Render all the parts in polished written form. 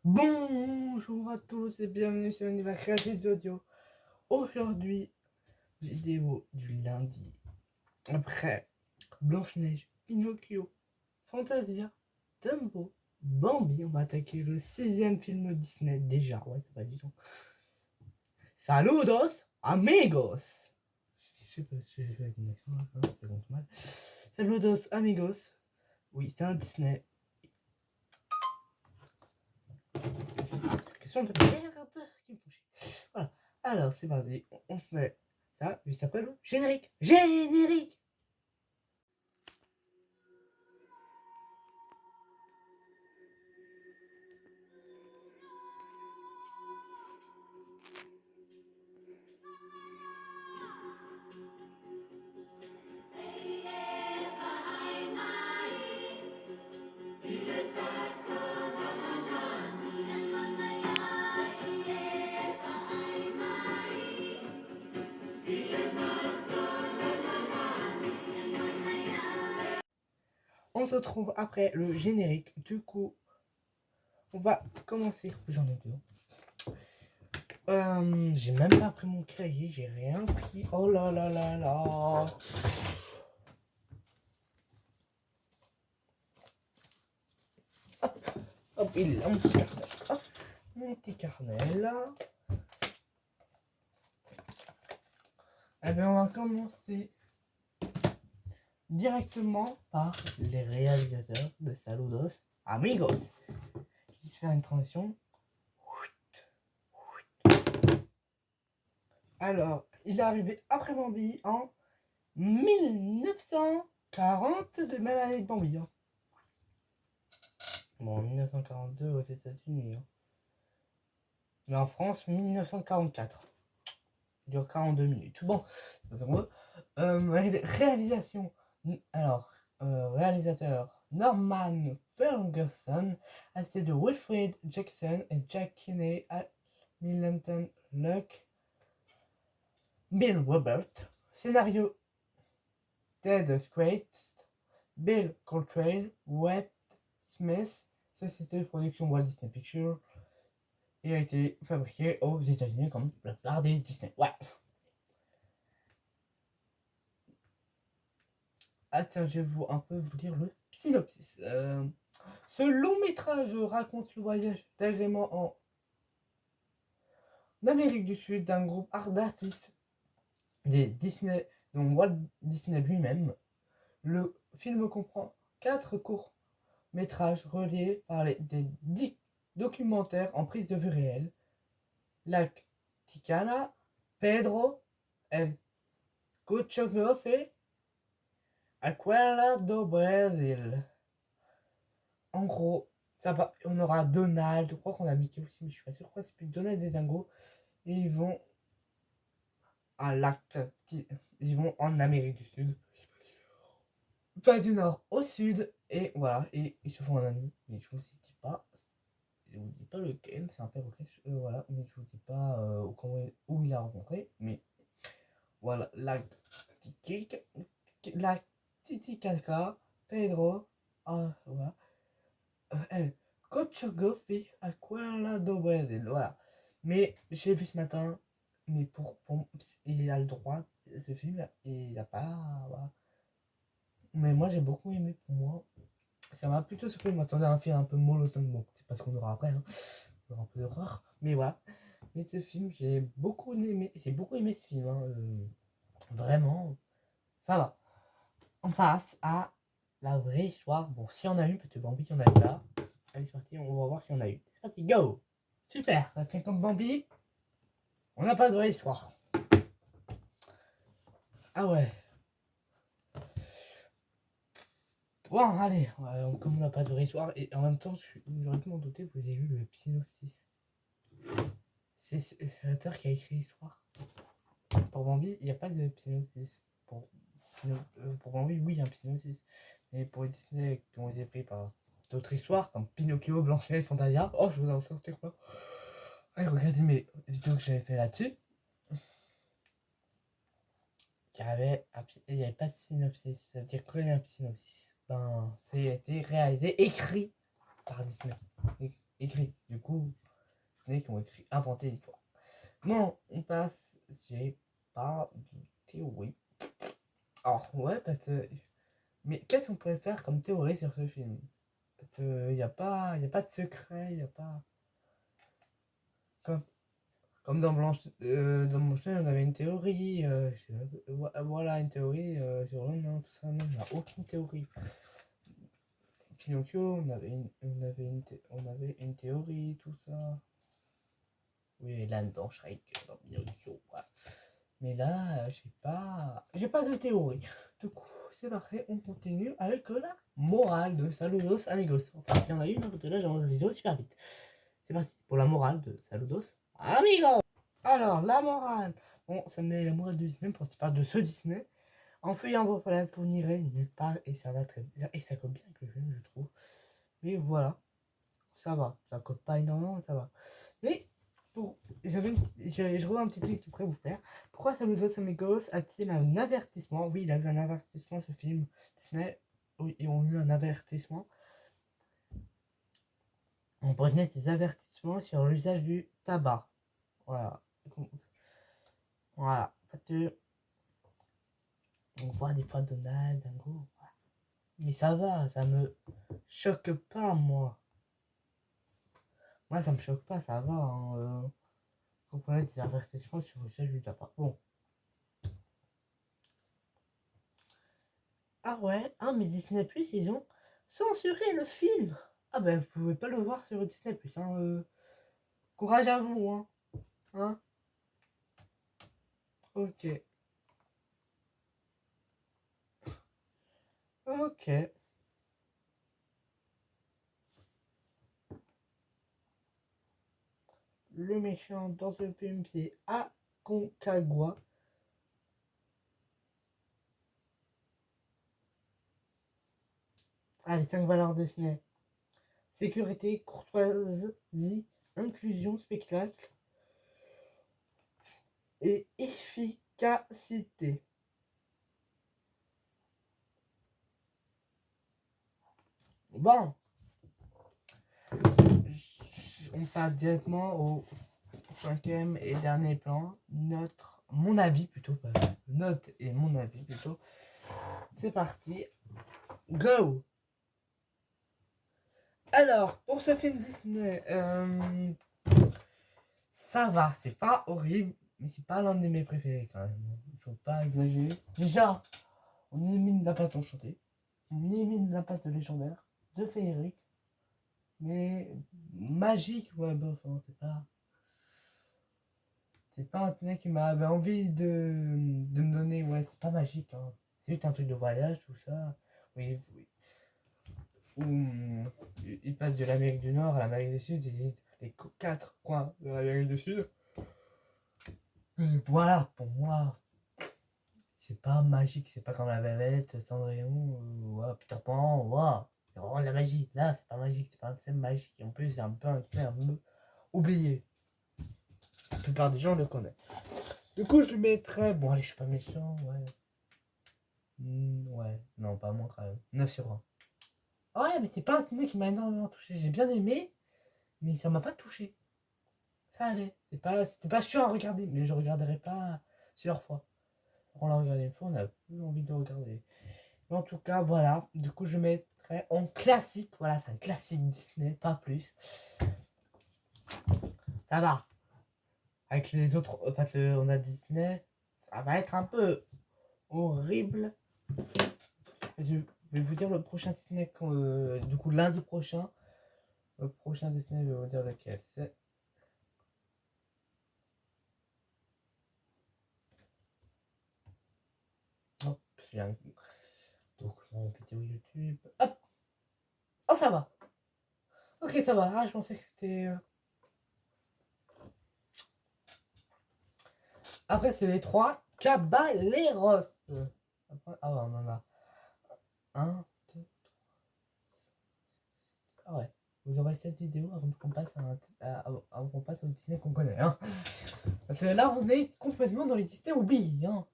Bonjour à tous et bienvenue sur Univers Créatif Audio. Aujourd'hui, vidéo du lundi. Après Blanche-Neige, Pinocchio, Fantasia, Dumbo, Bambi, on va attaquer le 6e film Disney déjà. Ouais, c'est pas du tout. Saludos, amigos. Je sais pas si j'ai fait une action là, ça compte mal. Saludos, amigos. Oui, c'est un Disney. Question de merde qui me font chier. Voilà. Alors, c'est parti. On fait ça juste après le générique. Générique. On se retrouve après le générique. Du coup, on va commencer. J'en ai deux. J'ai même pas pris mon cahier, j'ai rien pris. Oh là là là là. Hop, il est là, mon petit carnet. Hop, mon petit carnet là. Eh bien, on va commencer directement par les réalisateurs de Saludos Amigos. Je vais faire une transition. Alors, il est arrivé après Bambi en 1940, de même année que Bambi. Hein. Bon, en 1942 aux États-Unis. Hein. Mais en France, 1944. Il dure 42 minutes. Bon, réalisation. Alors, réalisateur Norman Ferguson, assisté de Wilfred Jackson et Jack Kinney, Milton Luck, Bill Robert. Scénario Ted Quaist, Bill Coltrane, Webb Smith, société de production Walt Disney Pictures, et a été fabriqué aux États-Unis comme la plupart des Disney. Ouais. Ah tiens, je vais un peu vous lire le synopsis. Ce long métrage raconte le voyage d'agrément en Amérique du Sud d'un groupe d'artistes des Disney, dont Walt Disney lui-même. Le film comprend 4 courts métrages reliés par des documentaires en prise de vue réelle. La Ticana, Pedro, El Cochogofe, Aquela do Brasil. En gros, ça va, on aura Donald, je crois qu'on a Mickey aussi, mais je suis pas sûr, je crois que c'est plus Donald et Dingo. Et ils vont à l'acte, ils vont en Amérique du Sud. Pas du nord au sud, et voilà, et ils se font un ami, mais je vous dis pas, lequel, c'est un perroquet, voilà, mais je vous dis pas où il a rencontré, mais voilà, la Titicaca, Pedro, voilà, El Cochogofi Aquela do Brasil, voilà. Mais j'ai vu ce matin, mais il a le droit, ce film, et il a pas, voilà. Mais moi j'ai beaucoup aimé, pour moi. Ça m'a plutôt surpris, je m'attendais à un film un peu monotone, bon, c'est pas ce qu'on aura après, hein. On aura un peu d'horreur, mais voilà. Mais ce film, j'ai beaucoup aimé ce film, hein. Vraiment, ça va. On passe à la vraie histoire. Bon, si on a une, peut-être Bambi, on a eu là. Allez, c'est parti, on va voir si on a eu. C'est parti, go! Super, ça fait comme Bambi. On n'a pas de vraie histoire. Ah ouais. Bon, allez, comme on n'a pas de vraie histoire, et en même temps, j'aurais pu m'en douter, vous avez lu le synopsis. C'est le créateur qui a écrit l'histoire. Pour Bambi, il n'y a pas de synopsis. Pour Bambi, oui, il y a un synopsis. Mais pour les Disney qui ont été pris par d'autres histoires, comme Pinocchio, Blanche-Neige, Fantasia, oh, je vous en sortais quoi. Allez, regardez mes vidéos que j'avais fait là-dessus. Il n'y avait pas de synopsis. Ça veut dire quoi un synopsis? Ben, ça a été réalisé, écrit par Disney. écrit. Du coup, Disney qui ont inventé l'histoire. Bon, on passe. J'ai pas de théorie. Alors, ouais, parce que. Mais qu'est-ce qu'on pourrait faire comme théorie sur ce film? Parce qu'il y a pas de secret, il n'y a pas. Comme, comme dans Blanche-Neige, on avait une théorie. Voilà, une théorie sur le non, tout ça. Non, on n'a aucune théorie. Pinocchio, on avait une théorie, tout ça. Oui, là, dans Shrek, dans Pinocchio, voilà. Mais là, j'ai pas de théorie. Du coup, c'est parfait, on continue avec la morale de Saludos Amigos. Enfin, s'il y en a une, parce que là, j'ai envie de vidéo super vite. C'est parti pour la morale de Saludos Amigos. Alors, la morale. Bon, ça me met la morale de Disney, pour parle de ce Disney. En fuyant vos problèmes, vous n'irez nulle part et ça va très bien. Et ça colle bien avec le film, je trouve. Mais voilà, ça va. Ça colle pas énormément, mais ça va. Mais je revois un petit truc qui pourrait vous plaire. Pourquoi Saludos Amigos a-t-il un avertissement? Oui, il a eu un avertissement, ce film Disney. Oui, ils ont eu un avertissement. On prenait des avertissements sur l'usage du tabac. Voilà. Voilà. Parce que on voit des fois Donald, un goût. Voilà. Mais ça va, ça me choque pas, moi. Moi, ça me choque pas, ça va. Hein, on prenait des avertissements sur l'usage du tabac. Bon. Ah ouais, ah mais Disney Plus, ils ont censuré le film. Ah ben vous pouvez pas le voir sur Disney Plus. Hein, courage à vous, hein. Hein. Ok. Ok. Le méchant dans ce film, c'est Aconcagua. Ah, les 5 valeurs Disney. Sécurité, courtoisie, inclusion, spectacle et efficacité. Bon, on passe directement au cinquième et dernier plan. Mon avis plutôt, pas note et mon avis plutôt. C'est parti, go! Alors, pour ce film Disney, ça va, c'est pas horrible, mais c'est pas l'un de mes préférés quand même. Il faut pas exagérer. Déjà, on élimine la patte enchantée, on élimine la patte légendaire, de féerique, mais magique, ouais, bof, hein, c'est pas. C'est pas un Disney qui m'avait envie de me donner, ouais, c'est pas magique, hein. C'est juste un truc de voyage, tout ça. Oui, oui. Où il passe de l'Amérique du Nord à l'Amérique du Sud, les 4 coins de l'Amérique du Sud. Et voilà, pour moi, c'est pas magique, c'est pas comme la Belette, Cendrillon, Peter Pan, c'est vraiment de la magie. Là, c'est pas magique, c'est pas un thème magique. En plus, c'est un peu un thème oublié. La plupart des gens le connaissent. Du coup, je mettrais. Bon, allez, je suis pas méchant, ouais. Ouais, non, pas moins quand même. 9 sur 20. Ouais, mais c'est pas un ciné qui m'a énormément touché. J'ai bien aimé, mais ça m'a pas touché. Ça allait. C'était pas chiant à regarder, mais je regarderai pas plusieurs fois. On l'a regardé une fois, on a plus envie de le regarder. Mais en tout cas, voilà. Du coup, je mettrai en classique. Voilà, c'est un classique Disney, pas plus. Ça va. Avec les autres, parce qu'on a Disney, ça va être un peu horrible. Je vais vous dire le prochain Disney, du coup, lundi prochain. Le prochain Disney, je vais vous dire lequel c'est. Hop, j'ai un document vidéo YouTube. Hop. Oh, ça va. Ok, ça va. Ah, je pensais que c'était. Après, c'est les 3 Caballeros. Après, ah ouais, on en a 1, 2. Ah ouais. Vous aurez cette vidéo avant qu'on passe avant qu'on passe au Disney qu'on connaît. Hein. Parce que là, on est complètement dans les Disney oubliés. Hein.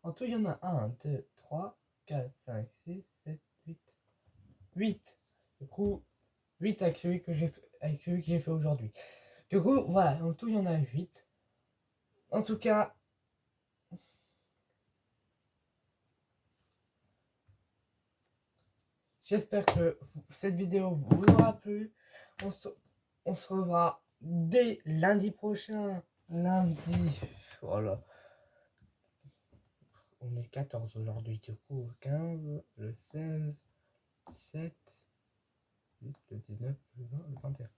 En tout, il y en a 1, 2, 3, 4, 5, 6, 7, 8. 8. Du coup, 8 avec celui que j'ai fait aujourd'hui. Du coup, voilà, en tout, il y en a 8. En tout cas, j'espère que cette vidéo vous aura plu. On se reverra dès lundi prochain. Lundi. Voilà. On est 14 aujourd'hui, du coup, 15, le 16, 17, le 19, le 20, le 21.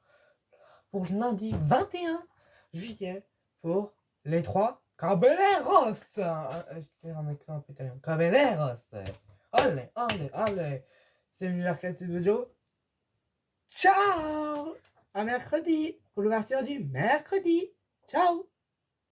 Pour lundi 21 juillet, pour les 3 Caballeros. C'est un accent un peu italien. Caballeros. Allez, allez, allez. C'est l'anniversaire de vidéo. Ciao. À mercredi. Pour l'ouverture du mercredi. Ciao.